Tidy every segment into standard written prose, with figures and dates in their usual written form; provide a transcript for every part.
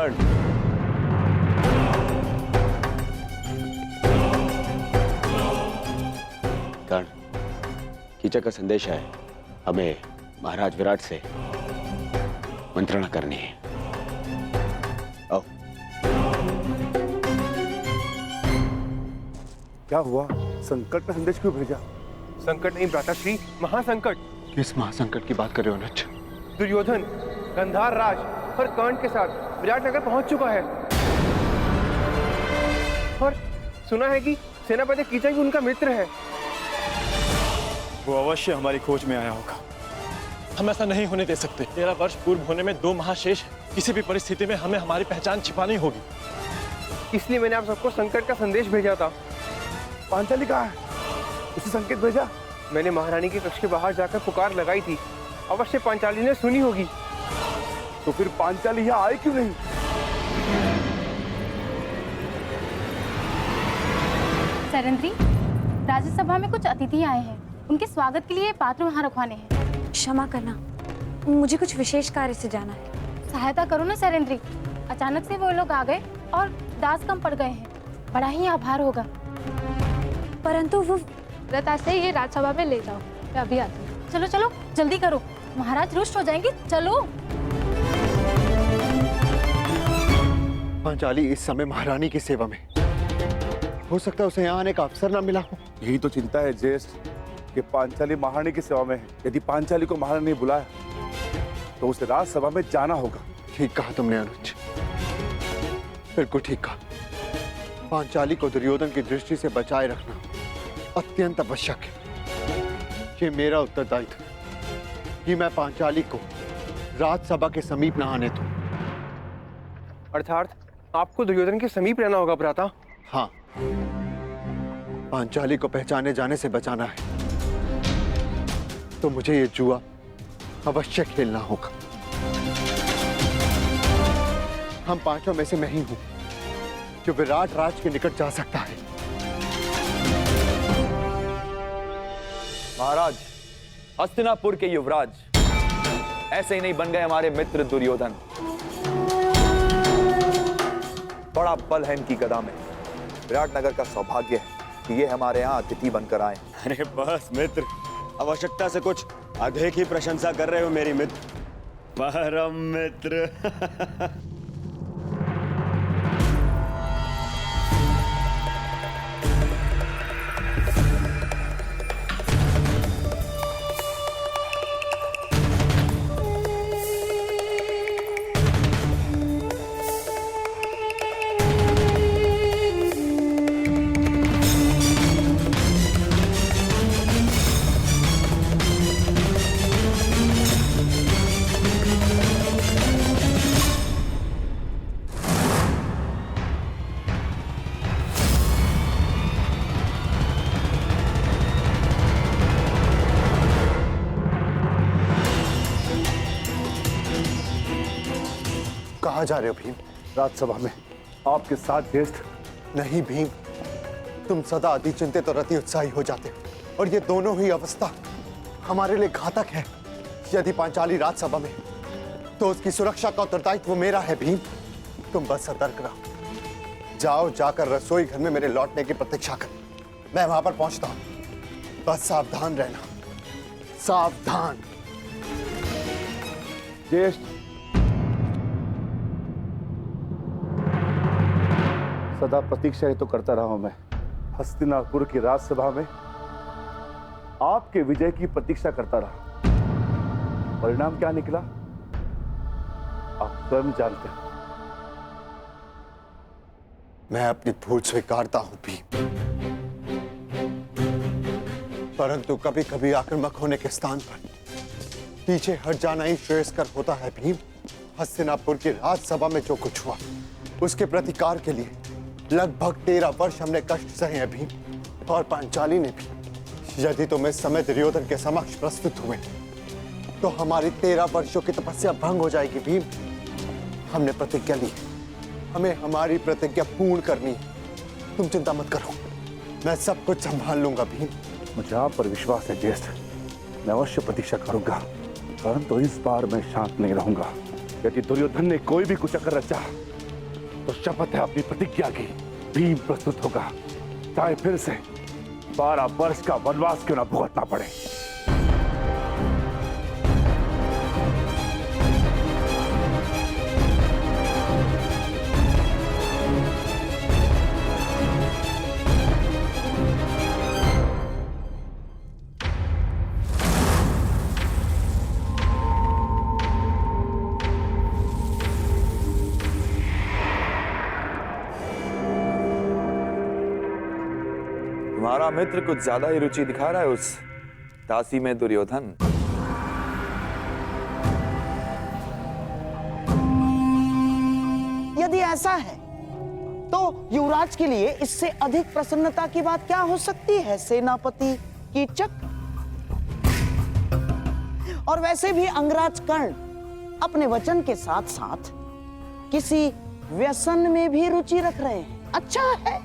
कर्ण। कर्ण, कीचक का संदेश है, हमें महाराज विराट से मंत्रणा करनी है। आओ। क्या हुआ? संकट का संदेश क्यों भेजा? संकट नहीं भ्राताश्री, महासंकट। किस महासंकट की बात कर रहे हो अनुज? दुर्योधन गंधार राज और कर्ण के साथ विराटनगर पहुंच चुका है और सुना है कि सेनापति कीचक उनका मित्र है। वो अवश्य हमारी खोज में आया होगा। हम ऐसा नहीं होने दे सकते। 13 वर्ष पूर्व होने में 2 महाशेष है। किसी भी परिस्थिति में हमें हमारी पहचान छिपानी होगी। इसलिए मैंने आप सबको संकट का संदेश भेजा था। पांचाली कहाँ है? उसे संकेत भेजा? मैंने महारानी के कक्ष के बाहर जाकर पुकार लगाई थी। अवश्य पांचाली ने सुनी होगी। तो फिर पांचाली यहाँ आई क्यों नहीं? सैरंध्री, राज्यसभा में कुछ अतिथि आए हैं। उनके स्वागत के लिए पात्र वहाँ रखवाने हैं। क्षमा करना, मुझे कुछ विशेष कार्य से जाना है। सहायता करो ना सैरंध्री। अचानक से वो लोग आ गए और दास कम पड़ गए हैं। बड़ा ही आभार होगा। परंतु वो लता से ये राज्यसभा में ले जाओ, मैं अभी आती हूँ। चलो चलो जल्दी करो, महाराज रुष्ट हो जाएंगे। चलो। पांचाली इस समय महारानी की सेवा में, हो सकता है उसे यहाँ आने का अवसर ना मिला हो। यही तो चिंता है ज्येष्ठ कि पांचाली महारानी की सेवा में है। यदि पांचाली को महारानी ने बुलाया तो उसे राज्यसभा में जाना होगा। ठीक कहा तुमने अनुज, बिल्कुल ठीक कहा। पांचाली को दुर्योधन की दृष्टि से बचाए रखना अत्यंत आवश्यक है। ये मेरा उत्तरदायित्व है कि मैं पांचाली को राज्यसभा के समीप न आने दूं। अर्थात आपको दुर्योधन के समीप रहना होगा भ्राता। हाँ, पांचाली को पहचाने जाने से बचाना है तो मुझे ये जुआ अवश्य खेलना होगा। हम पांचों में से मैं ही हूं जो विराट राज के निकट जा सकता है। महाराज, हस्तिनापुर के युवराज ऐसे ही नहीं बन गए हमारे मित्र दुर्योधन। बड़ा बल है इनकी गदा में। विराटनगर का सौभाग्य है कि ये हमारे यहाँ अतिथि बनकर आए। अरे बस मित्र, आवश्यकता से कुछ अधिक ही प्रशंसा कर रहे हो मेरी मित्र। परम मित्र। कहाँ जा रहे हो भीम? राज्यसभा में आपके साथ ज्येष्ठ। नहीं भीम, तुम सदा अति चिंतित और अति उत्साही हो जाते हो और ये दोनों ही अवस्था हमारे लिए घातक है। यदि पांचाली राज्यसभा में तो उसकी सुरक्षा का उत्तरदायित्व मेरा है भीम। तुम बस सतर्क रहो। जाओ, जाकर रसोई घर में मेरे लौटने की प्रतीक्षा कर। मैं वहां पर पहुंचता हूं। बस सावधान रहना, सावधान। ज्येष्ठ, सदा प्रतीक्षा ही तो करता रहा हूं मैं। हस्तिनापुर की राज्यसभा में आपके विजय की प्रतीक्षा करता रहा। परिणाम क्या निकला आप स्वयं जानते हैं। मैं अपनी भूल स्वीकारता हूं भीम, परंतु कभी कभी आक्रामक होने के स्थान पर पीछे हट जाना ही श्रेयस्कर होता है भीम। हस्तिनापुर की राज्यसभा में जो कुछ हुआ उसके प्रतिकार के लिए लगभग 13 वर्ष हमने कष्ट सहे हैं भीम, और पांचाली ने भी। यदि तुम इस समय दुर्योधन के समक्ष प्रस्तुत हुए तो हमारी 13 वर्षों की तपस्या भंग हो जाएगी भीम। हमने प्रतिज्ञा ली, हमें हमारी प्रतिज्ञा पूर्ण करनी है। तुम चिंता मत करो, मैं सब कुछ संभाल लूंगा भीम। मुझे आप पर विश्वास है ज्येष्ठ। मैं अवश्य प्रतीक्षा करूंगा, परंतु इस बार मैं शांत नहीं रहूंगा। यदि दुर्योधन ने कोई भी कुचक्र रचा तो शपथ है अपनी प्रतिज्ञा की, भीम प्रस्तुत होगा, चाहे फिर से 12 वर्ष का वनवास क्यों ना भुगतना पड़े। तुम्हारा मित्र कुछ ज्यादा ही रुचि दिखा रहा है उस दासी में, दुर्योधन। यदि ऐसा है तो युवराज के लिए इससे अधिक प्रसन्नता की बात क्या हो सकती है सेनापति कीचक। और वैसे भी अंगराज कर्ण अपने वचन के साथ साथ किसी व्यसन में भी रुचि रख रहे हैं। अच्छा है,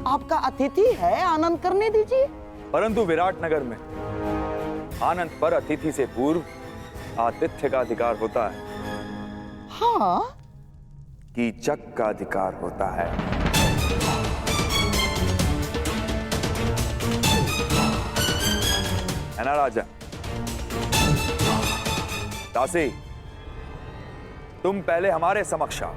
आपका अतिथि है, आनंद करने दीजिए। परंतु विराट नगर में आनंद पर अतिथि से पूर्व आतिथ्य का अधिकार होता है। हाँ, कीचक का अधिकार होता है। है ना राजा? दासी, तुम पहले हमारे समक्ष आओ।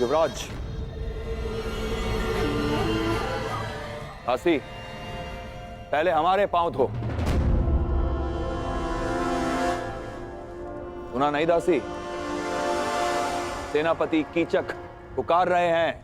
युवराज, दासी, पहले हमारे पांव धो। सुना नहीं दासी? सेनापति कीचक पुकार रहे हैं।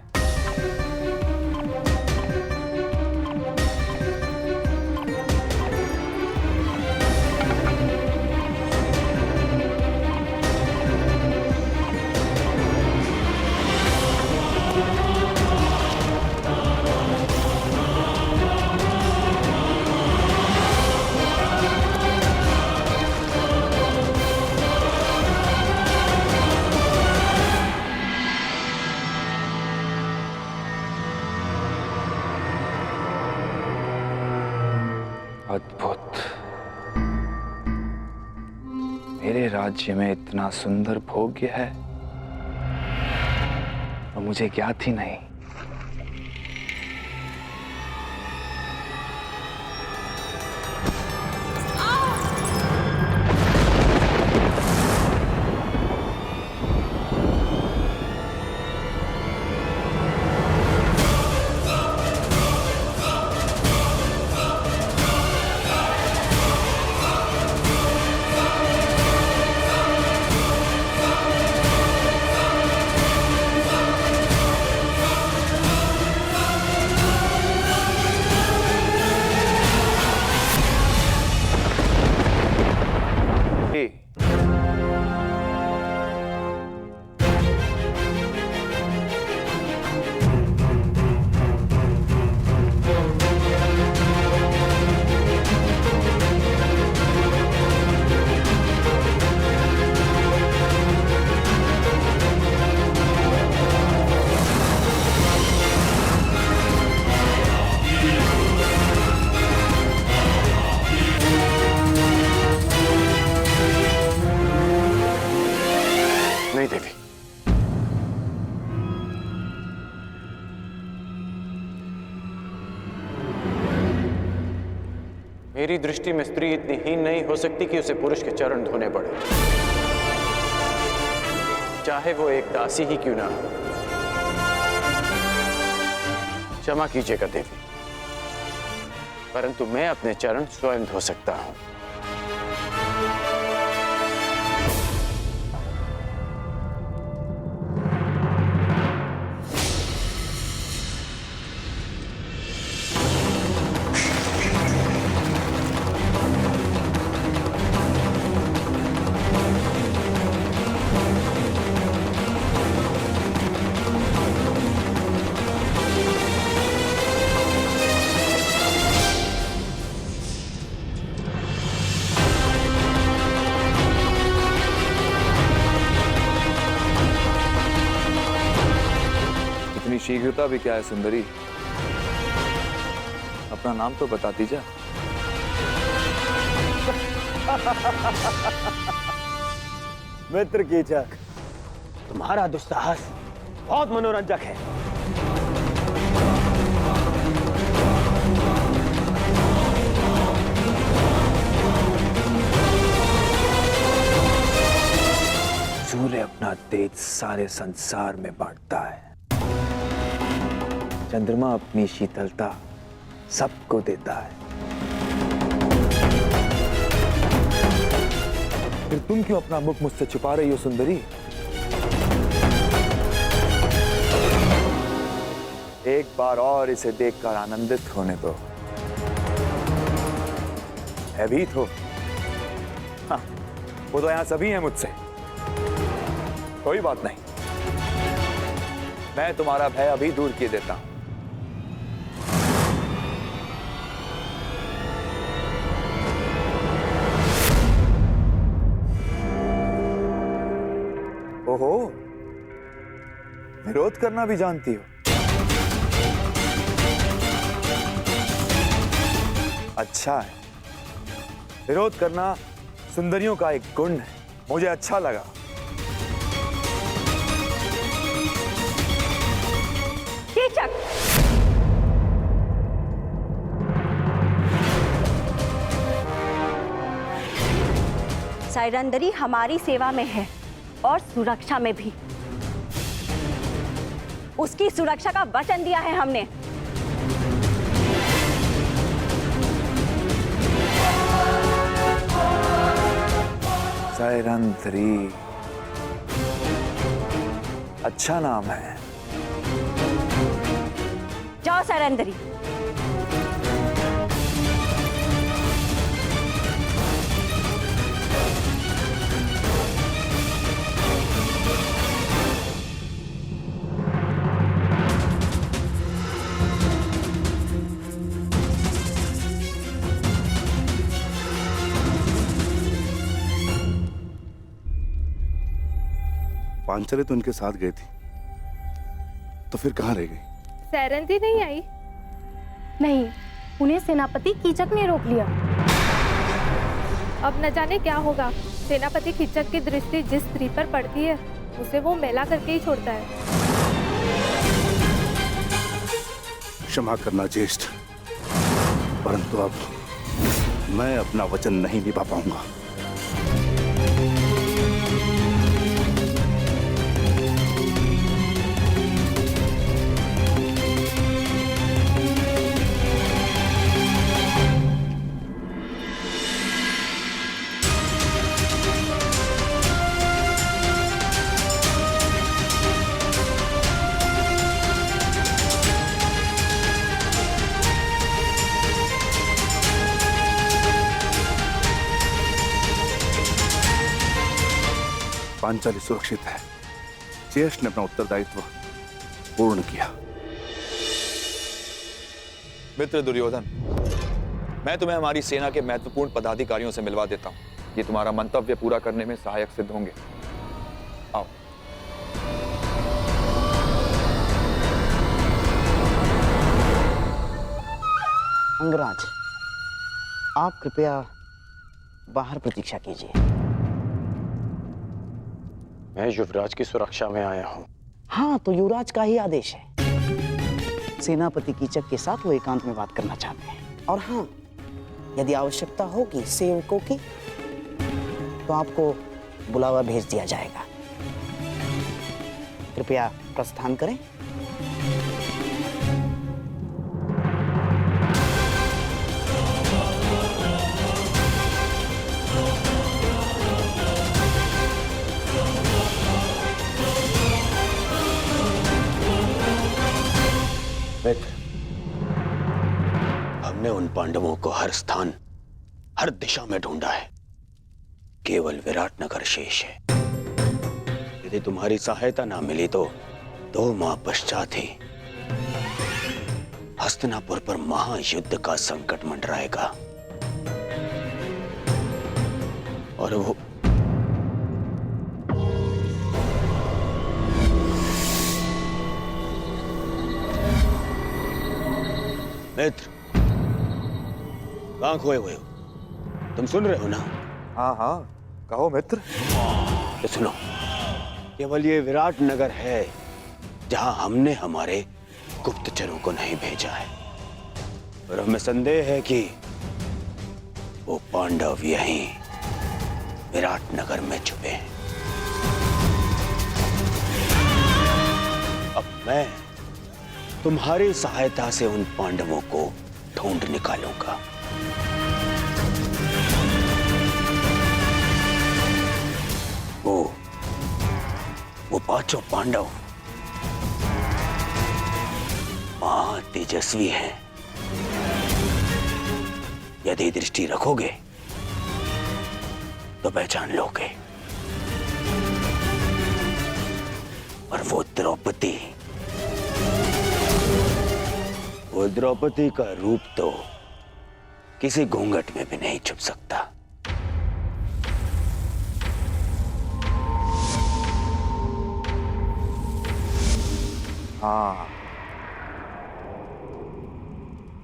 अद्भुत। मेरे राज्य में इतना सुंदर भोग्य है और मुझे ज्ञात ही नहीं। नहीं देवी, मेरी दृष्टि में स्त्री इतनी हीन नहीं हो सकती कि उसे पुरुष के चरण धोने पड़े, चाहे वो एक दासी ही क्यों ना हो। क्षमा कीजिएगा देवी, परंतु मैं अपने चरण स्वयं धो सकता हूं। शीघ्रता भी क्या है सुंदरी। अपना नाम तो बता दीजिए। मित्र कीचक, तुम्हारा दुस्साहस बहुत मनोरंजक है। सूर्य अपना तेज सारे संसार में बांटता है, चंद्रमा अपनी शीतलता सबको देता है। फिर तुम क्यों अपना मुख मुझसे छुपा रही हो सुंदरी? एक बार और इसे देखकर आनंदित होने दो। भयभीत हो? हाँ, वो तो यहां सभी हैं मुझसे। कोई बात नहीं, मैं तुम्हारा भय अभी दूर किए देता हूं। ओहो, विरोध करना भी जानती हो? अच्छा है, विरोध करना सुंदरियों का एक गुण है, मुझे अच्छा लगा। कीचक, सैरंदरी हमारी सेवा में है और सुरक्षा में भी। उसकी सुरक्षा का वचन दिया है हमने। सैरंदरी, अच्छा नाम है। जाओ सैरंदरी। पांचाली तो उनके साथ गई थी, तो फिर कहाँ रह गई? सैरंती नहीं आई? नहीं, उन्हें सेनापति कीचक ने रोक लिया। अब न जाने क्या होगा। सेनापति कीचक की दृष्टि जिस स्त्री पर पड़ती है उसे वो मैला करके ही छोड़ता है। क्षमा करना ज्येष्ठ, परंतु अब मैं अपना वचन नहीं निभा पाऊंगा। पांचाली सुरक्षित है। ज्येष्ठ ने अपना उत्तरदायित्व पूर्ण किया। मित्र दुर्योधन, मैं तुम्हें हमारी सेना के महत्वपूर्ण पदाधिकारियों से मिलवा देता हूं। ये तुम्हारा मंतव्य पूरा करने में सहायक सिद्ध होंगे। आओ। अंगराज, आप कृपया बाहर प्रतीक्षा कीजिए। मैं युवराज की सुरक्षा में आया हूँ। हाँ, तो युवराज का ही आदेश है। सेनापति कीचक के साथ वो एकांत में बात करना चाहते हैं। और हाँ, यदि आवश्यकता होगी सेवकों की, तो आपको बुलावा भेज दिया जाएगा। कृपया प्रस्थान करें। मित्र, हमने उन पांडवों को हर स्थान, हर दिशा में ढूंढा है। केवल विराटनगर शेष है। यदि तुम्हारी सहायता ना मिली तो 2 माह पश्चात ही हस्तिनापुर पर महायुद्ध का संकट मंडराएगा। और वो मित्र, कहाँ खोए हुए हो? तुम सुन रहे हो ना? हाँ हाँ, कहो मित्र। तो सुनो, केवल ये विराट नगर है जहां हमने हमारे गुप्तचरों को नहीं भेजा है, और हमें संदेह है कि वो पांडव यहीं विराट नगर में छुपे हैं। अब मैं तुम्हारी सहायता से उन पांडवों को ढूंढ निकालूंगा। वो पांचों पांडव महातेजस्वी हैं। यदि दृष्टि रखोगे तो पहचान लोगे। और वो द्रौपदी का रूप तो किसी घूंघट में भी नहीं छुप सकता। हाँ,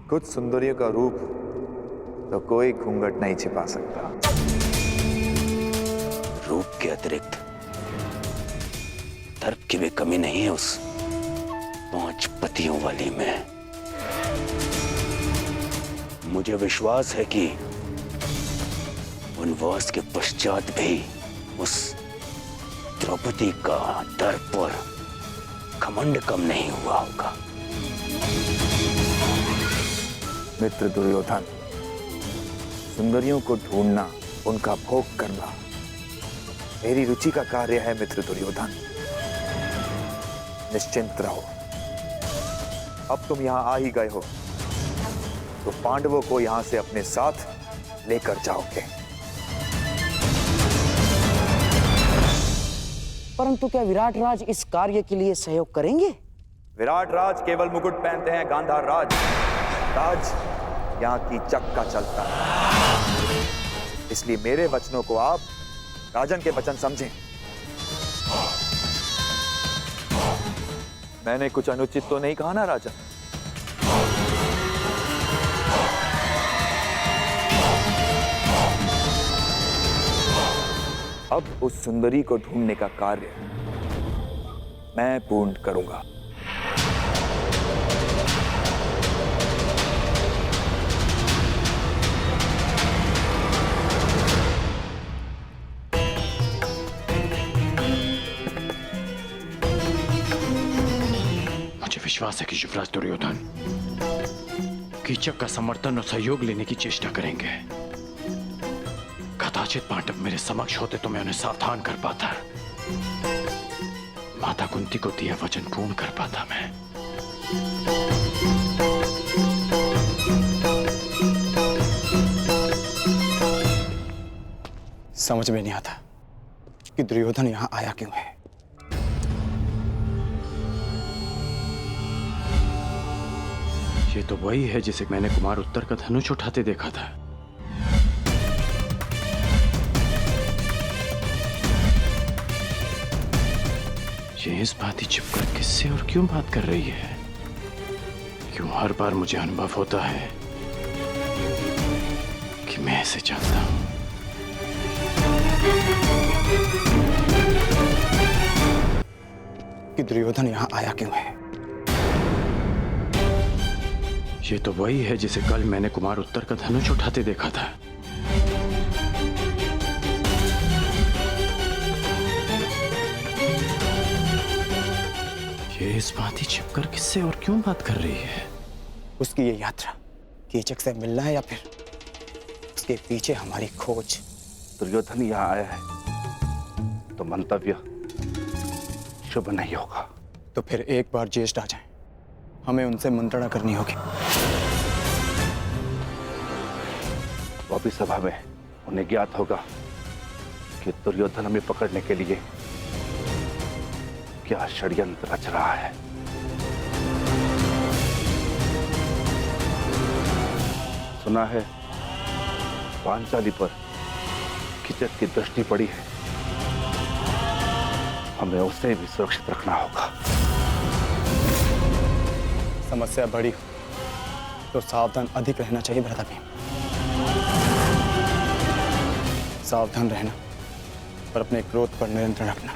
कुछ सुंदरियों का रूप तो कोई घूंघट नहीं छिपा सकता। रूप के अतिरिक्त दर्प की भी कमी नहीं है उस 5 पतियों वाली में। मुझे विश्वास है कि वनवास के पश्चात भी उस द्रौपदी का दर्प और घमंड कम नहीं हुआ होगा। मित्र दुर्योधन, सुंदरियों को ढूंढना, उनका भोग करना मेरी रुचि का कार्य है। मित्र दुर्योधन, निश्चिंत रहो। अब तुम यहां आ ही गए हो तो पांडवों को यहां से अपने साथ लेकर जाओगे। परंतु क्या विराट राज इस कार्य के लिए सहयोग करेंगे? विराट राज केवल मुकुट पहनते हैं, गांधार राज यहाँ की चक्का चलता है। इसलिए मेरे वचनों को आप राजन के वचन समझें। मैंने कुछ अनुचित तो नहीं कहा ना राजन? अब उस सुंदरी को ढूंढने का कार्य मैं पूर्ण करूंगा। मुझे विश्वास है कि युवराज दुर्योधन कीचक का समर्थन और सहयोग लेने की चेष्टा करेंगे। कदाचित पांडव मेरे समक्ष होते तो मैं उन्हें सावधान कर पाता, माता कुंती को दिया वचन पूर्ण कर पाता मैं। समझ में नहीं आता कि दुर्योधन यहां आया क्यों है। ये तो वही है जिसे मैंने कुमार उत्तर का धनुष उठाते देखा था। ये इस बात ही छिपकर किससे और क्यों बात कर रही है? क्यों हर बार मुझे अनुभव होता है कि मैं ऐसे जानता हूं। कि दुर्योधन यहां आया क्यों है। ये तो वही है जिसे कल मैंने कुमार उत्तर का धनुष उठाते देखा था। ये इस बात ही छिपकर किससे और क्यों बात कर रही है? उसकी ये यात्रा कीचक से मिलना है या फिर उसके पीछे हमारी खोज? दुर्योधन यहाँ आया है तो मंतव्य शुभ नहीं होगा। तो फिर एक बार ज्येष्ठ आ जाएं, हमें उनसे मंत्रणा करनी होगी। वो भी सभा में उन्हें ज्ञात होगा कि दुर्योधन हमें पकड़ने के लिए क्या षड्यंत्र रच रहा है। सुना है पांचाली पर कीचक की दृष्टि पड़ी है, हमें उसे भी सुरक्षित रखना होगा। समस्या बड़ी हो तो सावधान अधिक रहना चाहिए भ्राता भीम। सावधान रहना और अपने क्रोध पर नियंत्रण रखना।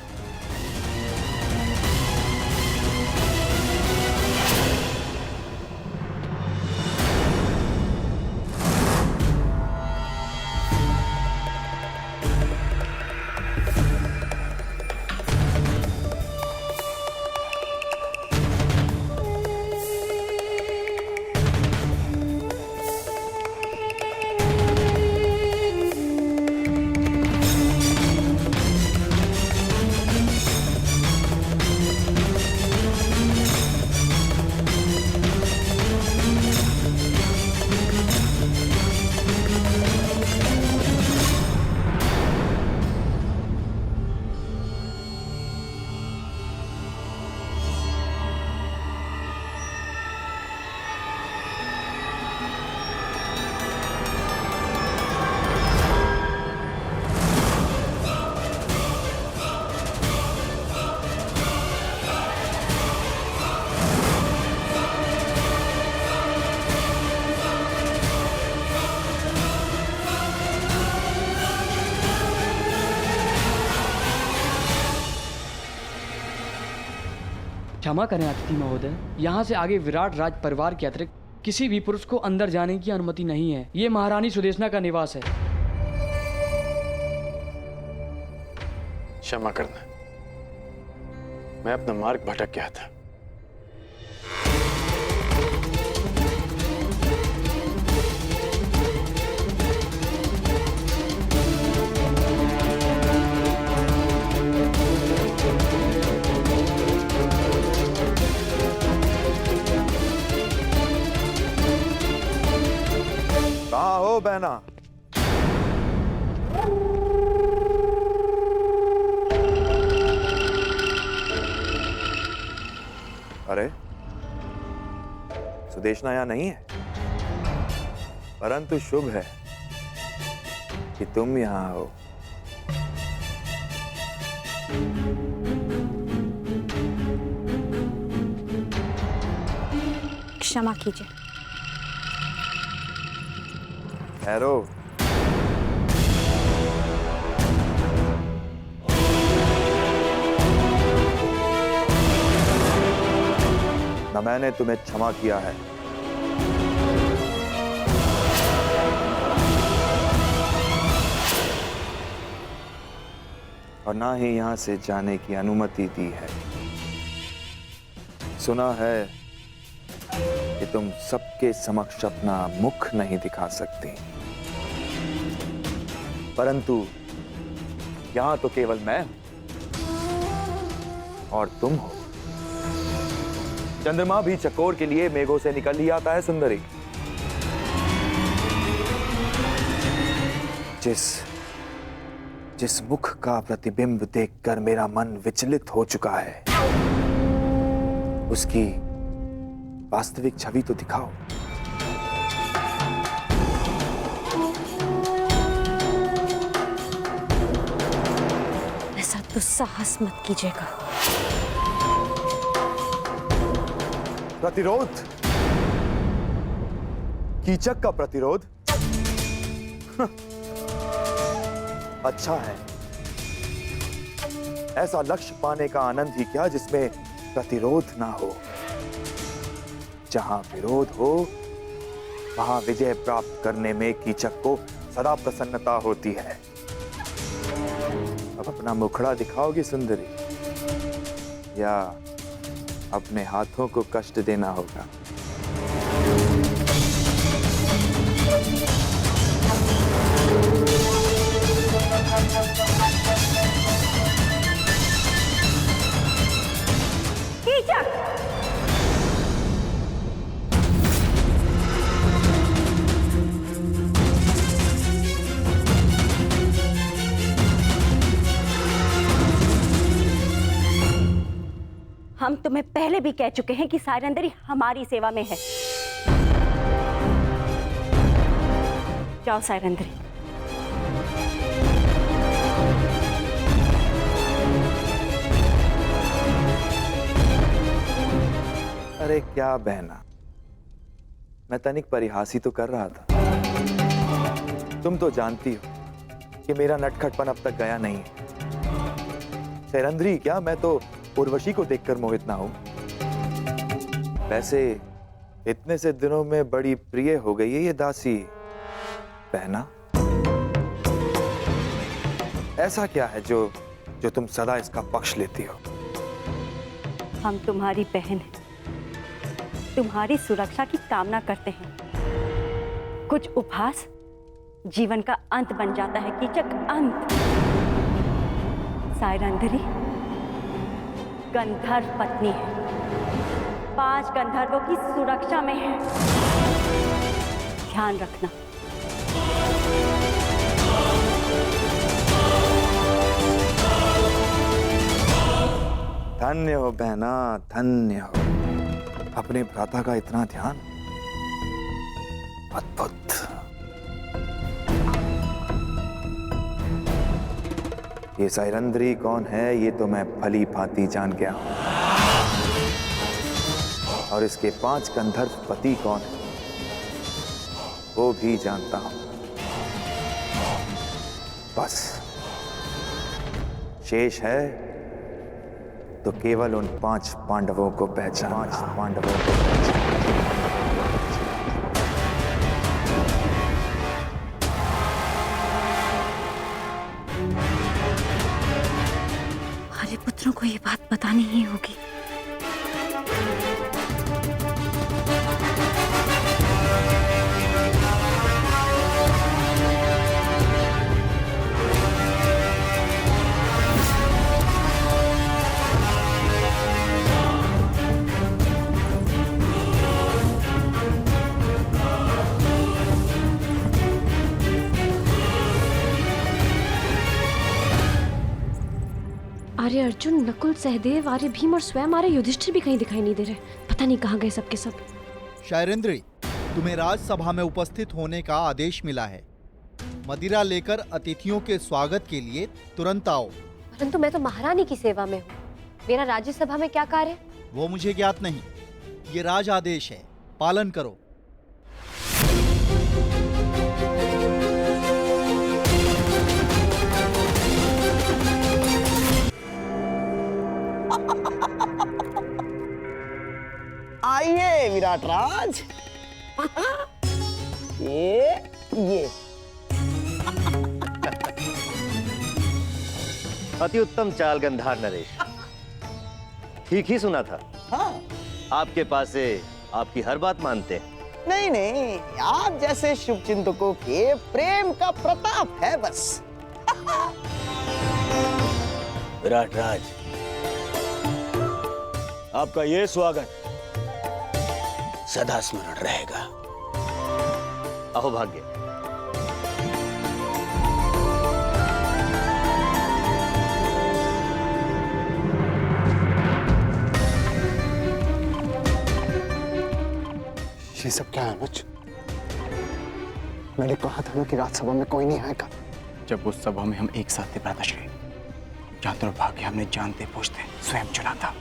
क्षमा करें अतिथि महोदय, यहाँ से आगे विराट राज परिवार के अतिरिक्त किसी भी पुरुष को अंदर जाने की अनुमति नहीं है। ये महारानी सुदेशना का निवास है। क्षमा करना, मैं अपना मार्ग भटक गया था। कहाँ हो बहना? अरे सुदेशना यहां नहीं है, परंतु शुभ है कि तुम यहां हो। क्षमा कीजिए। ठहरो। न मैंने तुम्हें क्षमा किया है, और ना ही यहां से जाने की अनुमति दी है। सुना है कि तुम सबके समक्ष अपना मुख नहीं दिखा सकती, परंतु यहां तो केवल मैं और तुम हो। चंद्रमा भी चकोर के लिए मेघों से निकल ही आता है सुंदरी। जिस मुख का प्रतिबिंब देखकर मेरा मन विचलित हो चुका है, उसकी वास्तविक छवि तो दिखाओ। ऐसा दुस्साहस मत कीजिएगा। प्रतिरोध? कीचक का प्रतिरोध? अच्छा है, ऐसा लक्ष्य पाने का आनंद ही क्या जिसमें प्रतिरोध ना हो। जहां विरोध हो वहां विजय प्राप्त करने में कीचक को सदा प्रसन्नता होती है। अब अपना मुखड़ा दिखाओगी सुंदरी, या अपने हाथों को कष्ट देना होगा? कीचक! हम तुम्हें पहले भी कह चुके हैं कि सायरंदरी हमारी सेवा में है। जाओ सायरंदरी। अरे क्या बहना, मैं तनिक परिहास ही तो कर रहा था। तुम तो जानती हो कि मेरा नटखटपन अब तक गया नहीं है। सैरंध्री क्या, मैं तो उर्वशी को देखकर मोहित ना हूं। वैसे इतने से दिनों में बड़ी प्रिय हो गई है ये दासी बहना। ऐसा क्या है जो तुम सदा इसका पक्ष लेती हो? हम तुम्हारी बहन हैं, तुम्हारी सुरक्षा की कामना करते हैं। कुछ उपहास जीवन का अंत बन जाता है कीचक, अंत। सायरंध्री गंधर्व पत्नी है, 5 गंधर्वों की सुरक्षा में है, ध्यान रखना। धन्य हो बहना, धन्य हो। अपने भ्राता का इतना ध्यान, अद्भुत। ये सायरंध्री कौन है ये तो मैं भली भांति जान गया हूं, और इसके 5 गंधर्व पति कौन है वो भी जानता हूं। बस शेष है तो केवल उन 5 पांडवों को पहचान। हमारे पुत्रों को ये बात बतानी ही होगी। आर्य अर्जुन, नकुल, सहदेव, आर्य भीम और स्वयं आर्य युधिष्ठिर भी कहीं दिखाई नहीं दे रहे। पता नहीं कहाँ गए सबके सब। शायरेंद्री, तुम्हें राजसभा में उपस्थित होने का आदेश मिला है। मदिरा लेकर अतिथियों के स्वागत के लिए तुरंत आओ। परंतु मैं तो महारानी की सेवा में हूँ, मेरा राज्यसभा में क्या कार्य? वो मुझे ज्ञात नहीं, ये राज आदेश है, पालन करो। आइए विराट राज। ये अति उत्तम चाल गंधार नरेश, ठीक ही सुना था। हाँ, आपके पास से आपकी हर बात मानते हैं। नहीं नहीं, आप जैसे शुभ चिंतकों के प्रेम का प्रताप है बस। विराट राज, आपका ये स्वागत सदा स्मरण रहेगा। अहोभाग्य। ये सब क्या है अनुज? मैंने कहा था ना कि राजसभा में कोई नहीं आएगा। जब उस सभा में हम एक साथ थे भ्राताश्री, जहाँ दुर्भाग्य हमने जानते पूछते स्वयं चुना था,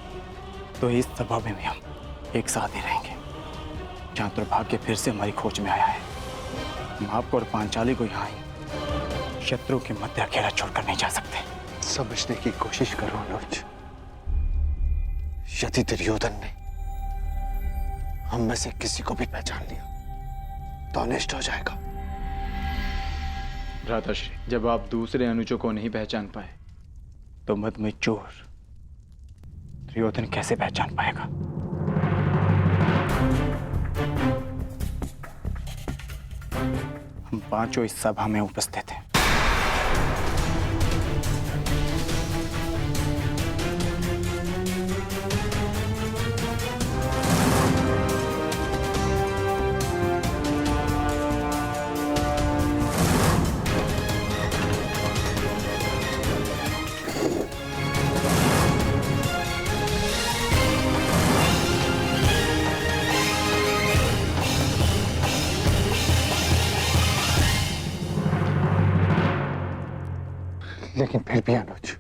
तो इस सभा में भी हम एक साथ ही रहेंगे। जहाँ दुर्भाग्य फिर से हमारी खोज में आया है, हम आपको और पांचाली को यहाँ शत्रु के मध्य अकेला छोड़कर नहीं जा सकते। समझने की कोशिश करो अनुज। यदि दुर्योधन ने हम में से किसी को भी पहचान लिया तो अनिष्ट हो जाएगा। भ्राताश्री, जब आप दूसरे अनुजों को नहीं पहचान पाए तो मद में चोर दुर्योधन कैसे पहचान पाएगा? हम पांचों इस सभा में उपस्थित हैं। लेकिन फिर भी अनुज,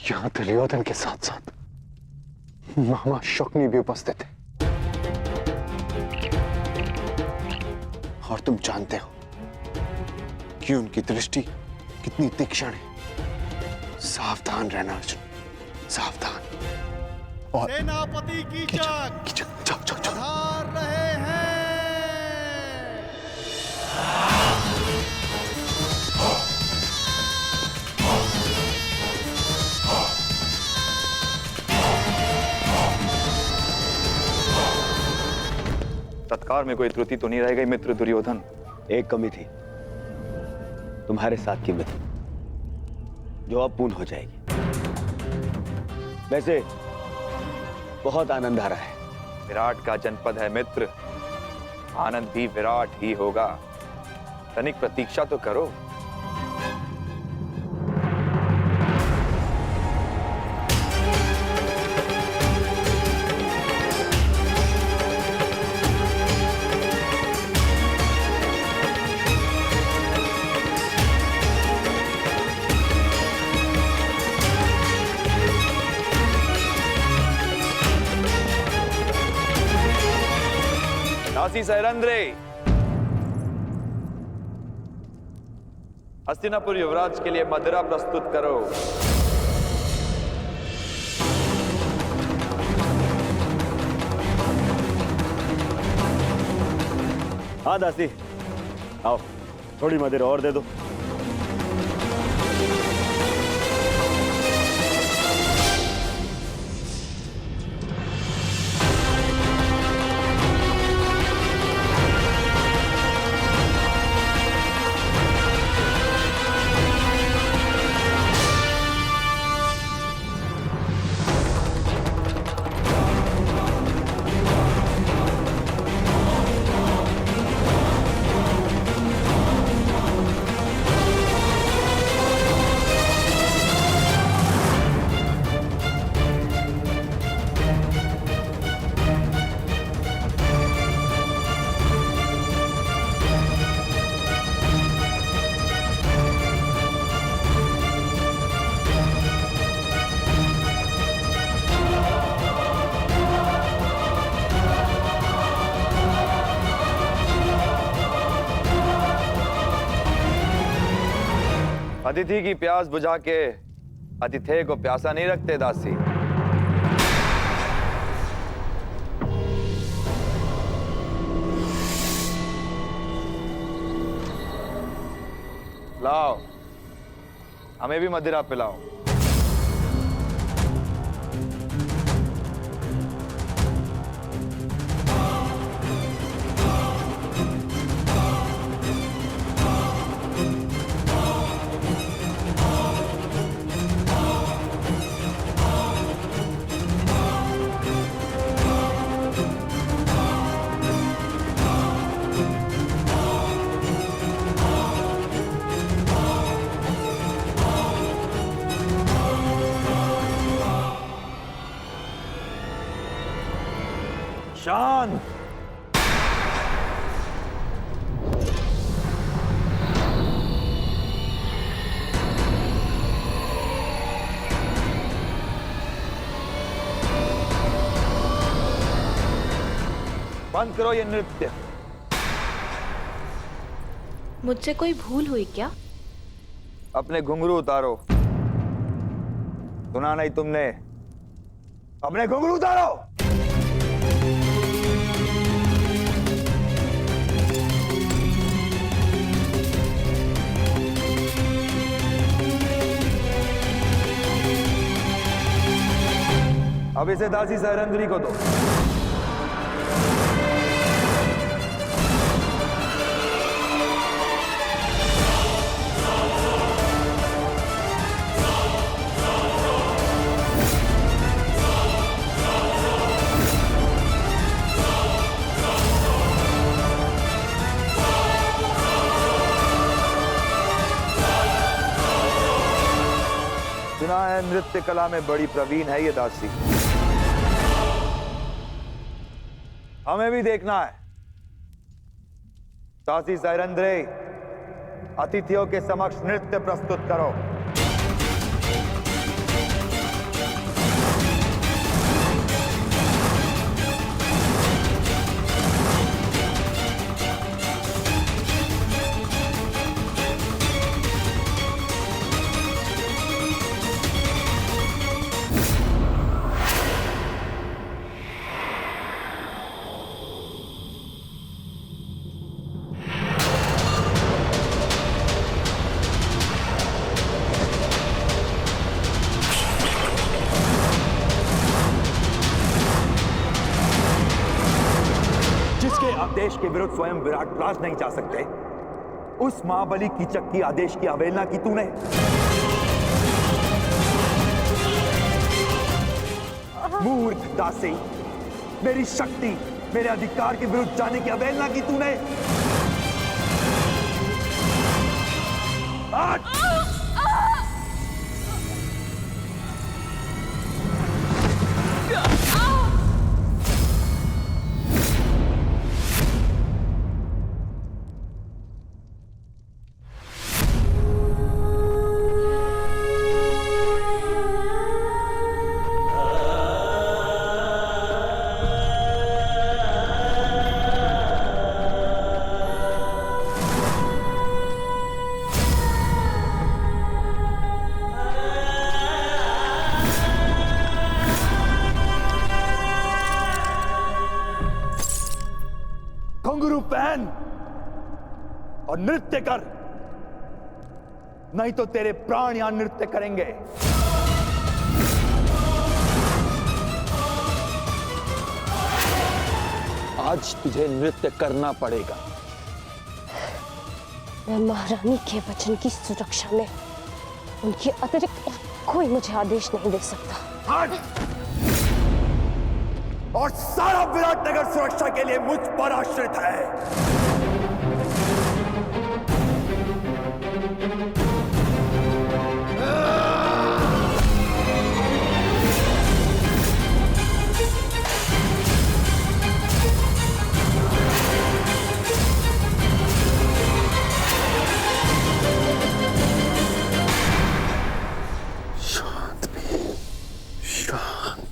यहां दुर्योधन के साथ साथ मामा शकुनी भी उपस्थित है। और तुम जानते हो कि उनकी दृष्टि कितनी तीक्ष्ण है। सावधान रहना अर्जुन, सावधान। और सेनापति कीचक पधार रहे हैं। तत्काल में कोई त्रुटि तो नहीं रह गई मित्र दुर्योधन? एक कमी थी, तुम्हारे साथ की मित्र, जो अब पूर्ण हो जाएगी। वैसे बहुत आनंद आ रहा है। विराट का जनपद है मित्र, आनंद भी विराट ही होगा। तनिक प्रतीक्षा तो करो। दासी सैरंद्रे, हस्तिनापुर युवराज के लिए मदिरा प्रस्तुत करो। हाँ दासी, आओ थोड़ी मदिरा और दे दो। अतिथि की प्यास बुझा के अतिथेय को प्यासा नहीं रखते दासी। लाओ, हमें भी मदिरा पिलाओ। शांत। बंद करो ये नृत्य। मुझसे कोई भूल हुई क्या? अपने घुंघरू उतारो। सुना नहीं तुमने? अपने घुंघरू उतारो। अब इसे दासी सैरंद्री को दो। सुना है नृत्य कला में बड़ी प्रवीण है ये दासी। हमें भी देखना है। दासी सैरंद्रे, अतिथियों के समक्ष नृत्य प्रस्तुत करो। आदेश के विरुद्ध स्वयं विराट राज नहीं जा सकते, उस महाबली कीचक की आदेश की अवहेलना की तूने। मूर्ख दासी, मेरी शक्ति, मेरे अधिकार के विरुद्ध जाने की अवहेलना की तूने। घुंघरू पहन और नृत्य कर, नहीं तो तेरे प्राण यहां नृत्य करेंगे। आज तुझे नृत्य करना पड़ेगा। मैं महारानी के वचन की सुरक्षा में उनके अतिरिक्त कोई मुझे आदेश नहीं दे सकता। और सारा विराटनगर सुरक्षा के लिए मुझ पर आश्रित है। शांत भी, शांत।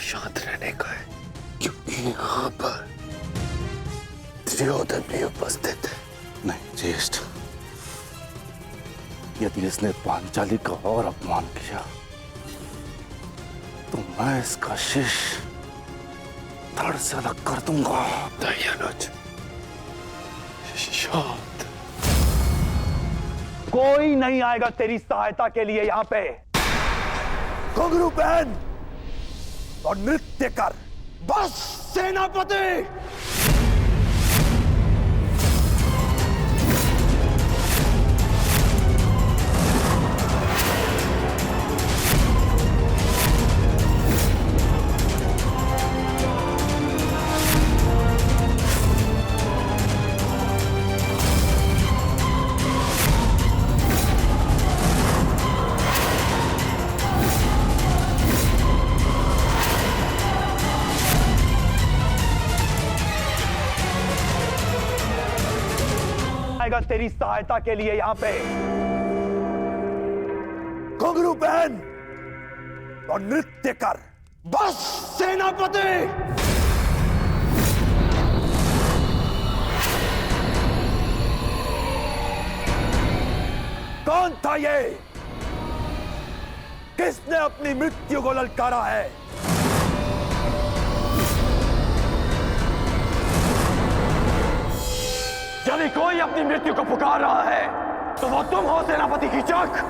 शांत रहने का है, क्योंकि यहाँ पर दुर्योधन भी उपस्थित है। नहीं ज्येष्ठ, यदि इसने पांचाली का और अपमान किया तो मैं इसका शीश धड़ से अलग कर दूंगा। दयानुज, शांत। कोई नहीं आएगा तेरी सहायता के लिए यहाँ पे। घुंघरू पहन और नृत्य कर, बस सेनापति। आएगा तेरी सहायता के लिए यहाँ पे। घुंघरू पहन और नृत्य कर, बस सेनापति। कौन था ये? किसने अपनी मृत्यु को ललकारा है? यदि कोई अपनी मृत्यु को पुकार रहा है तो वो तुम हो सेनापति कीचक।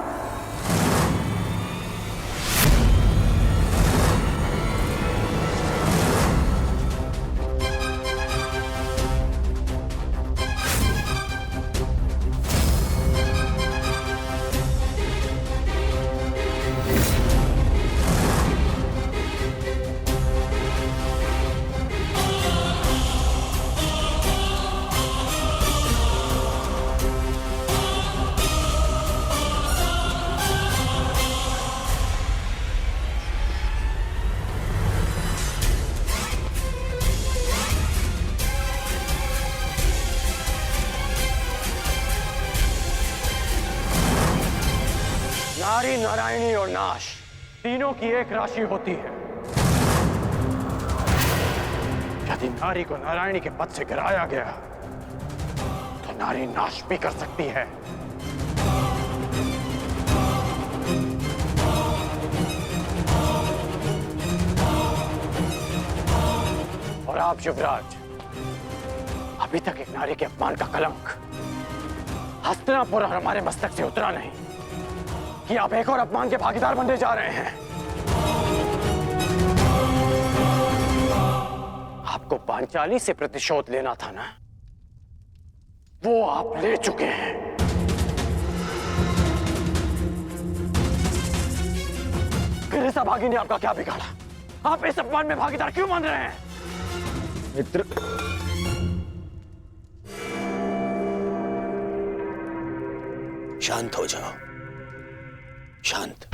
नारी, नारायणी और नाश तीनों की एक राशि होती है। यदि नारी को नारायणी के पद से गिराया गया तो नारी नाश भी कर सकती है। और आप युवराज, अभी तक एक नारी के अपमान का कलंक हस्तिनापुर और हमारे मस्तक से उतरा नहीं कि आप एक और अपमान के भागीदार बनने जा रहे हैं। आपको पांचाली से प्रतिशोध लेना था ना, वो आप ले चुके हैं। फिर इस अभागी ने आपका क्या बिगाड़ा? आप इस अपमान में भागीदार क्यों मान रहे हैं? मित्र, शांत हो जाओ, शांत।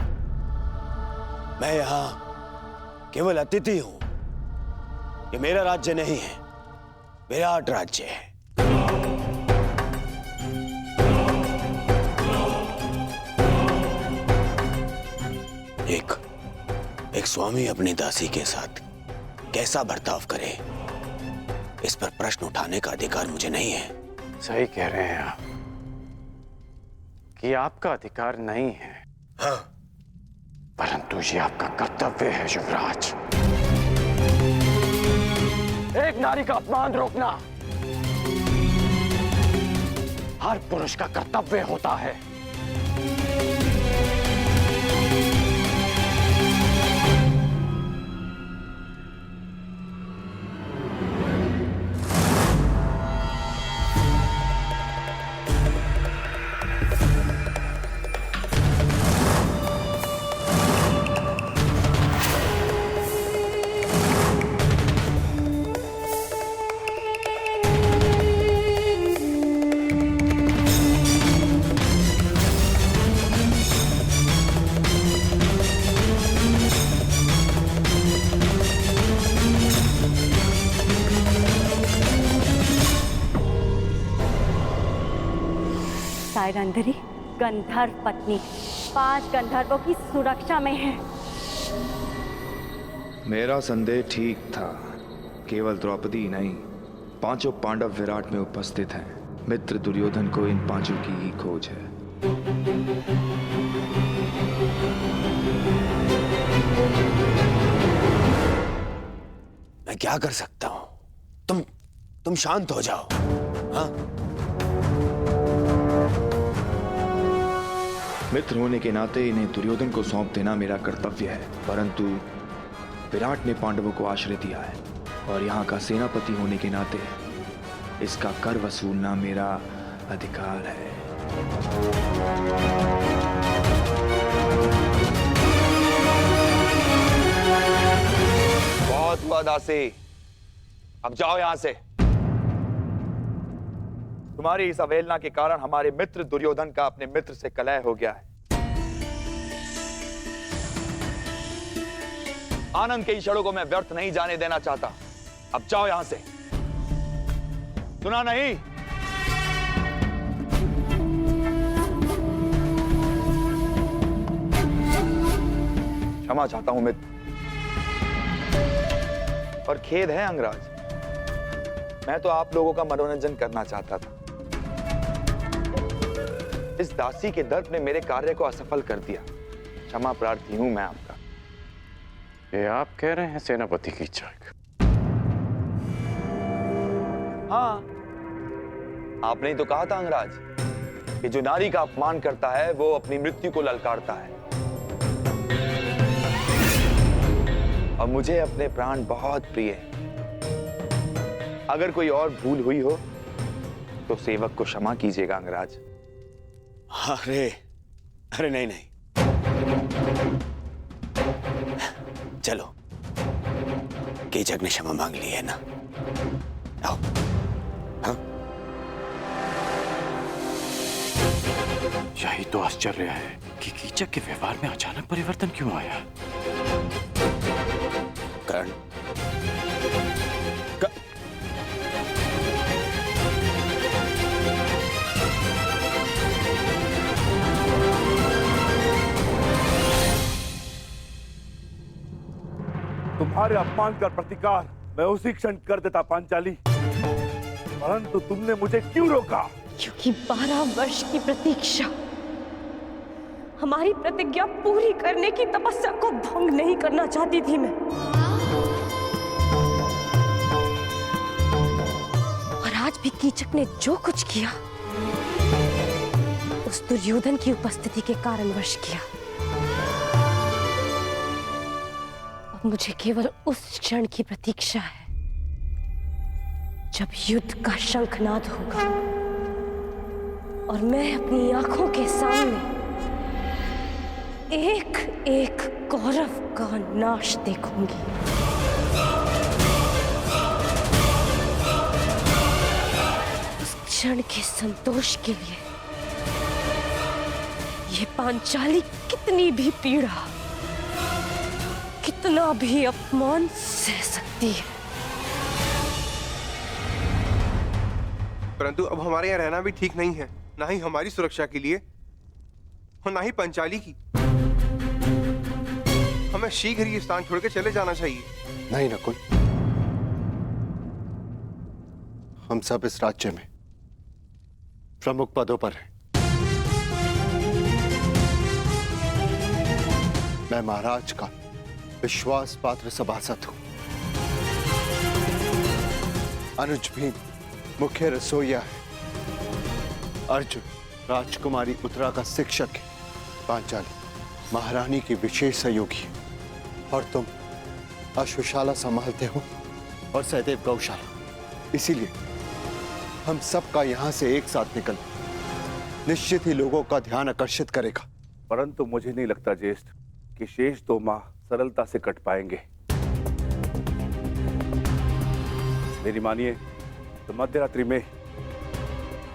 मैं यहां केवल अतिथि हूं। ये मेरा राज्य नहीं है, विराट राज्य है। एक स्वामी अपनी दासी के साथ कैसा बर्ताव करे, इस पर प्रश्न उठाने का अधिकार मुझे नहीं है। सही कह रहे हैं आप कि आपका अधिकार नहीं है। हाँ, परंतु ये आपका कर्तव्य है युवराज। एक नारी का अपमान रोकना हर पुरुष का कर्तव्य होता है। सायरंधरी गंधर्व पत्नी 5 गंधर्वों की सुरक्षा में है। मेरा संदेह ठीक था। केवल द्रौपदी नहीं, 5 पांडव विराट में उपस्थित हैं। मित्र दुर्योधन को इन 5 की ही खोज है। मैं क्या कर सकता हूं? तुम शांत हो जाओ। हाँ, मित्र होने के नाते इन्हें दुर्योधन को सौंप देना मेरा कर्तव्य है, परंतु विराट ने पांडवों को आश्रय दिया है और यहाँ का सेनापति होने के नाते इसका कर वसूलना मेरा अधिकार है। बहुत हुआ दासी, अब जाओ यहां से। तुम्हारी इस अवहेलना के कारण हमारे मित्र दुर्योधन का अपने मित्र से कलह हो गया है। आनंद के क्षणों को मैं व्यर्थ नहीं जाने देना चाहता। अब जाओ यहां से। सुना नहीं? क्षमा चाहता हूं मित्र, और खेद है अंगराज, मैं तो आप लोगों का मनोरंजन करना चाहता था। इस दासी के दर्प ने मेरे कार्य को असफल कर दिया। क्षमा प्रार्थी हूं मैं आपका। ये आप कह रहे हैं सेनापति कीचक? हाँ, आपने ही तो कहा था अंगराज कि जो नारी का अपमान करता है वो अपनी मृत्यु को ललकारता है। और मुझे अपने प्राण बहुत प्रिय हैं। अगर कोई और भूल हुई हो तो सेवक को क्षमा कीजिएगा अंगराज। अरे नहीं, चलो, कीचक ने क्षमा मांग ली है ना, आओ। हाँ? यही तो आश्चर्य है कि कीचक के व्यवहार में अचानक परिवर्तन क्यों आया। कर्ण, तुम्हारे अपमान का प्रतिकार मैं उसी क्षण कर देता पांचाली, परंतु तुमने मुझे क्यों रोका? क्योंकि 12 वर्ष की प्रतीक्षा, हमारी प्रतिज्ञा पूरी करने की तपस्या को भंग नहीं करना चाहती थी मैं। और आज भी कीचक ने जो कुछ किया उस दुर्योधन की उपस्थिति के कारणवश किया। अब मुझे केवल उस क्षण की प्रतीक्षा है जब युद्ध का शंखनाद होगा और मैं अपनी आंखों के सामने एक एक कौरव का नाश देखूंगी। उस क्षण के संतोष के लिए ये पांचाली कितनी भी पीड़ा, कितना भी अपमान सह सकती है। परंतु अब हमारे यहाँ रहना भी ठीक नहीं है, ना ही हमारी सुरक्षा के लिए और ना ही पंचाली की। हमें शीघ्र ही स्थान छोड़ के चले जाना चाहिए। नहीं नकुल, हम सब इस राज्य में प्रमुख पदों पर हैं। मैं महाराज का विश्वास पात्र सभासद हूं। अनुज भी मुख्य रसोइया है। अर्जुन राजकुमारी उत्तरा का शिक्षक है। पांचाली महारानी की विशेष सहयोगी है। और तुम अश्वशाला संभालते हो और सहदेव गौशाला। इसीलिए हम सबका यहां से एक साथ निकलना निश्चित ही लोगों का ध्यान आकर्षित करेगा। परंतु मुझे नहीं लगता ज्येष्ठ कि शेष 2 माह सरलता से कट पाएंगे। मेरी मानिए तो मध्यरात्रि में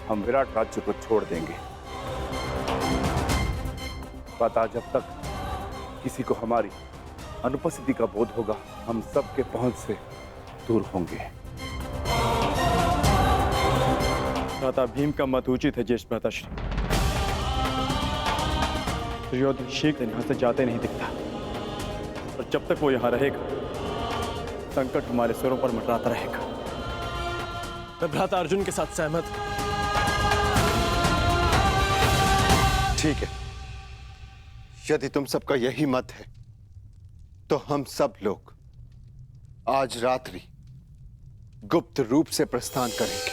हम विराट राज्य को छोड़ देंगे। पता जब तक किसी को हमारी अनुपस्थिति का बोध होगा, हम सबके पहुंच से दूर होंगे। भ्राता भीम का मत उचित है ज्येष्ठ भ्राताश्री। दुर्योधन शीघ्र यहाँ से जाते नहीं दिखता, और जब तक वो यहाँ रहेगा संकट हमारे सिरों पर मंडराता रहेगा। मैं भ्राता अर्जुन के साथ सहमत हूं। ठीक है, यदि तुम सबका यही मत है तो हम सब लोग आज रात्रि गुप्त रूप से प्रस्थान करेंगे।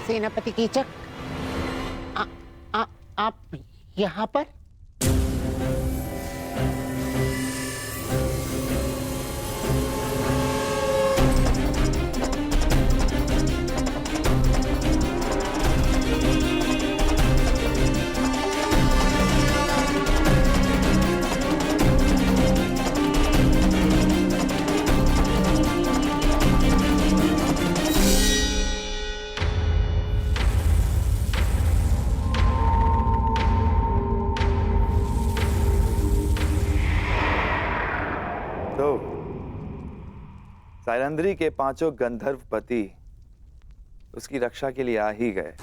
सेनापति कीचक, आप यहाँ पर? सैरंध्री के 5 गंधर्व पति उसकी रक्षा के लिए आ ही गए।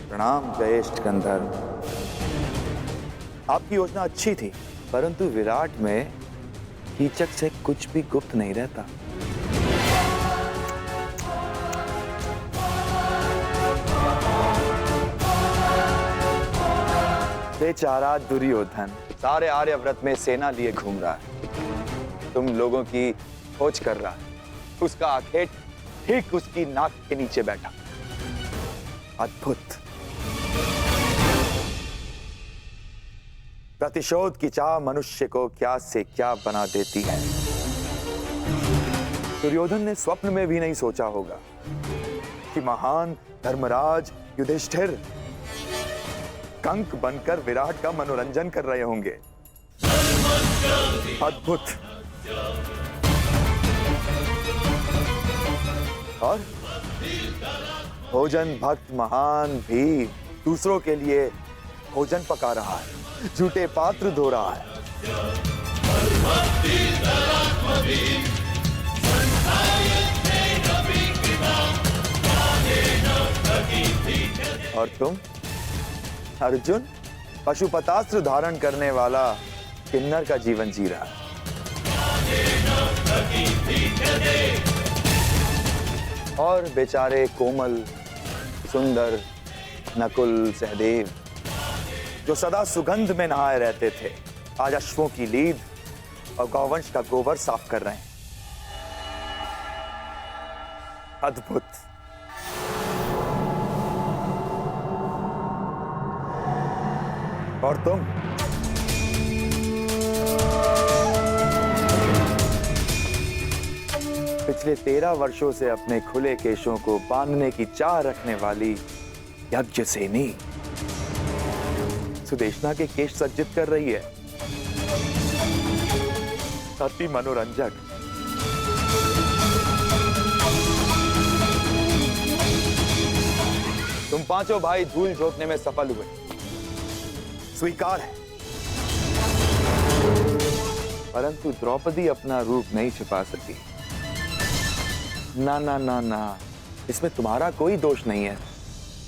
प्रणाम ज्येष्ठ गंधर्व। आपकी योजना अच्छी थी, परंतु विराट में कीचक से कुछ भी गुप्त नहीं रहता। बेचारा दुर्योधन सारे आर्यव्रत में सेना लिए घूम रहा है, तुम लोगों की खोज कर रहा है। उसका आखेट ठीक उसकी नाक के नीचे बैठा। अद्भुत। प्रतिशोध की चाह मनुष्य को क्या से क्या बना देती है। दुर्योधन ने स्वप्न में भी नहीं सोचा होगा कि महान धर्मराज युधिष्ठिर कंक बनकर विराट का मनोरंजन कर रहे होंगे। अद्भुत। और भोजन भक्त महान भी दूसरों के लिए भोजन पका रहा है, झूठे पात्र धो रहा है। और अर्जुन पशुपतास्त्र धारण करने वाला किन्नर का जीवन जी रहा है। और बेचारे कोमल, सुंदर नकुल, सहदेव जो सदा सुगंध में नहाए रहते थे, आज अश्वों की लीद और गौवंश का गोबर साफ कर रहे हैं। अद्भुत। और तुम पिछले 13 वर्षों से अपने खुले केशों को बांधने की चाह रखने वाली यज्ञसेनी सुदेशना के केश सज्जित कर रही है। अति मनोरंजक। तुम पांचों भाई धूल झोंकने में सफल हुए, स्वीकार है। परंतु द्रौपदी अपना रूप नहीं छिपा सकी। ना ना ना ना, इसमें तुम्हारा कोई दोष नहीं है।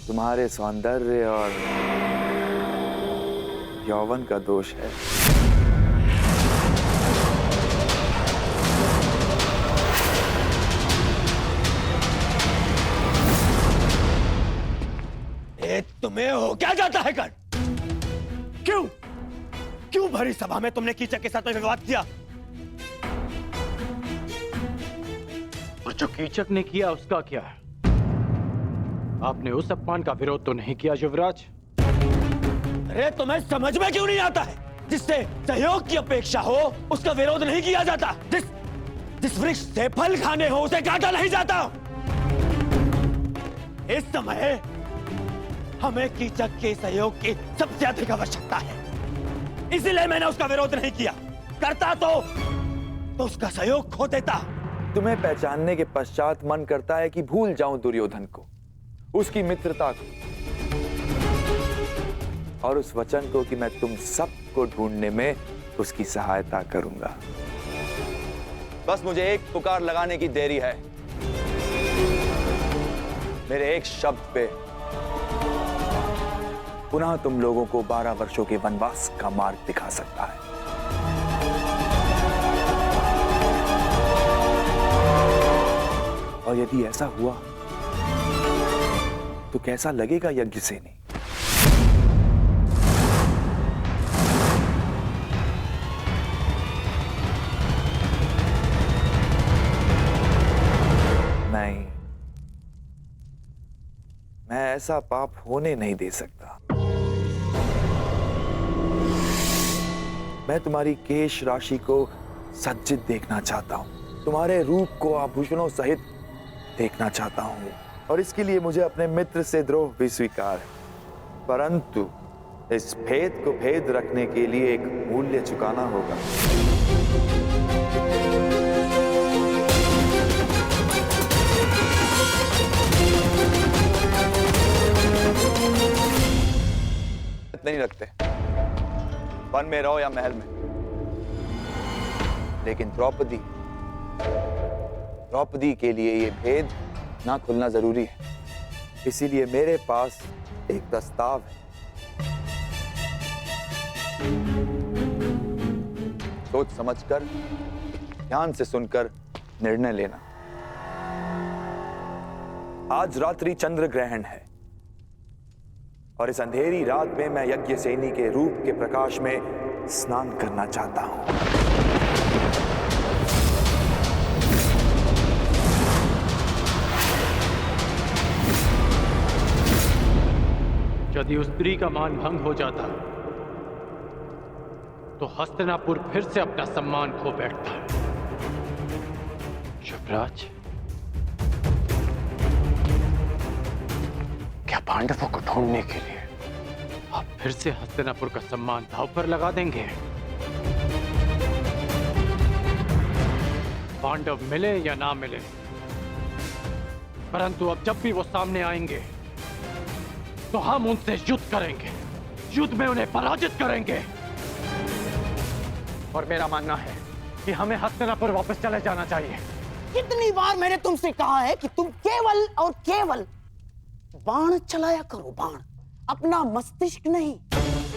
तुम्हारे सौंदर्य और यौवन का दोष है। तुम्हें हो क्या जाता है कर? क्यों भरी सभा में तुमने कीचक के साथ में विवाद किया? और जो कीचक ने किया उसका क्या है? आपने उस अपमान का विरोध तो नहीं किया युवराज? अरे तुम्हें समझ में क्यों नहीं आता है? जिससे सहयोग की अपेक्षा हो उसका विरोध नहीं किया जाता। जिस वृक्ष से फल खाने हो उसे काटा नहीं जाता। इस समय हमें कीचक के सहयोग की सबसे अधिक आवश्यकता है, इसीलिए मैंने उसका विरोध नहीं किया। करता तो उसका सहयोग खो देता। तुम्हें पहचानने के पश्चात मन करता है कि भूल जाऊं दुर्योधन को, उसकी मित्रता को और उस वचन को कि मैं तुम सबको ढूंढने में उसकी सहायता करूंगा। बस मुझे एक पुकार लगाने की देरी है। मेरे एक शब्द पे पुनः तुम लोगों को 12 वर्षों के वनवास का मार्ग दिखा सकता है। और यदि ऐसा हुआ तो कैसा लगेगा यज्ञसेनी? नहीं, मैं ऐसा पाप होने नहीं दे सकता। मैं तुम्हारी केश राशि को सज्जित देखना चाहता हूं, तुम्हारे रूप को आभूषणों सहित देखना चाहता हूं, और इसके लिए मुझे अपने मित्र से द्रोह भी स्वीकार है। परंतु इस भेद को भेद रखने के लिए एक मूल्य चुकाना होगा। नहीं रखते वन में रहो या महल में, लेकिन द्रौपदी के लिए ये भेद ना खुलना जरूरी है। इसीलिए मेरे पास एक प्रस्ताव है। सोच समझकर, ध्यान से सुनकर निर्णय लेना। आज रात्रि चंद्र ग्रहण है और इस अंधेरी रात में मैं यज्ञसेनी के रूप के प्रकाश में स्नान करना चाहता हूं। यदि उस स्त्री का मान भंग हो जाता तो हस्तिनापुर फिर से अपना सम्मान खो बैठता। युवराज, क्या पांडवों को ढूंढने के लिए आप फिर से हस्तिनापुर का सम्मान दांव पर लगा देंगे? पांडव मिले या ना मिले, परंतु अब जब भी वो सामने आएंगे तो हम उनसे युद्ध करेंगे, युद्ध में उन्हें पराजित करेंगे। और मेरा मानना है कि हमें हस्तिनापुर वापस चले जाना चाहिए। कितनी बार मैंने तुमसे कहा है कि तुम केवल और केवल बाण चलाया करो, बाण अपना मस्तिष्क नहीं,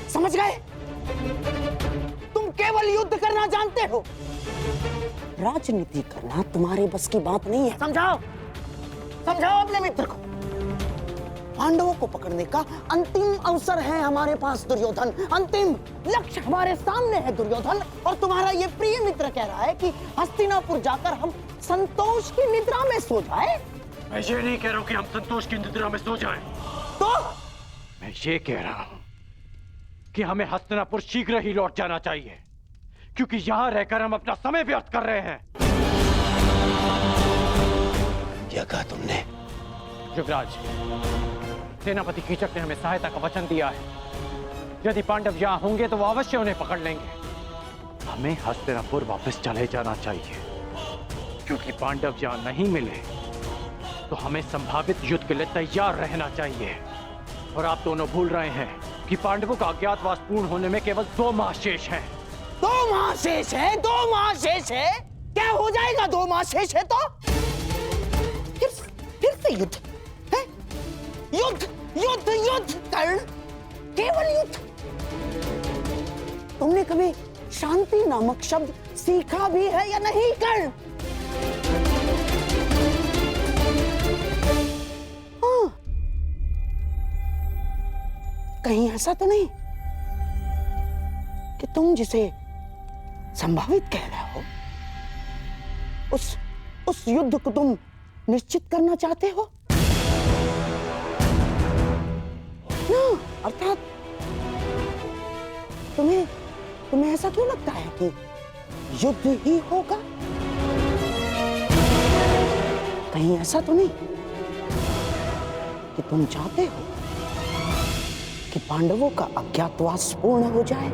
समझ गए? तुम केवल युद्ध करना जानते हो, राजनीति करना तुम्हारे बस की बात नहीं है। समझाओ, समझाओ अपने मित्र को। पांडवों को पकड़ने का अंतिम अवसर है हमारे पास दुर्योधन, अंतिम लक्ष्य हमारे सामने है दुर्योधन। और तुम्हारा ये प्रिय मित्र कह रहा है कि हस्तिनापुर जाकर हम संतोष की निद्रा में सो जाए। मैं ये नहीं कह रहा हूं कि हम संतोष की निद्रा में सो जाएं। तो मैं ये कह रहा हूं कि हमें हस्तिनापुर शीघ्र ही लौट जाना चाहिए, क्योंकि यहां रहकर हम अपना समय व्यर्थ कर रहे हैं। क्या कहा तुमने? युवराज, सेनापति कीचक ने हमें सहायता का वचन दिया है। यदि पांडव यहां होंगे तो वो अवश्य उन्हें पकड़ लेंगे। हमें हस्तिनापुर वापस चले जाना चाहिए, क्योंकि पांडव यहां नहीं मिले तो हमें संभावित युद्ध के लिए तैयार रहना चाहिए। और आप दोनों भूल रहे हैं कि पांडवों का अज्ञातवास पूर्ण होने में केवल 2 माह शेष हैं। 2 माह शेष है, 2 माह शेष है। क्या हो जाएगा 2 माह शेष है तो? फिर से युद्ध है? युद्ध युद्ध युद्ध कर्ण, केवल युद्ध। तुमने कभी शांति नामक शब्द सीखा भी है या नहीं कर्ण? हाँ, कहीं ऐसा तो नहीं कि तुम जिसे संभावित कह रहे हो उस युद्ध को तुम निश्चित करना चाहते हो ना? अर्थात तुम्हें ऐसा क्यों लगता है कि युद्ध ही होगा? कहीं ऐसा तो नहीं कि तुम चाहते हो कि पांडवों का अज्ञातवास पूर्ण हो जाए?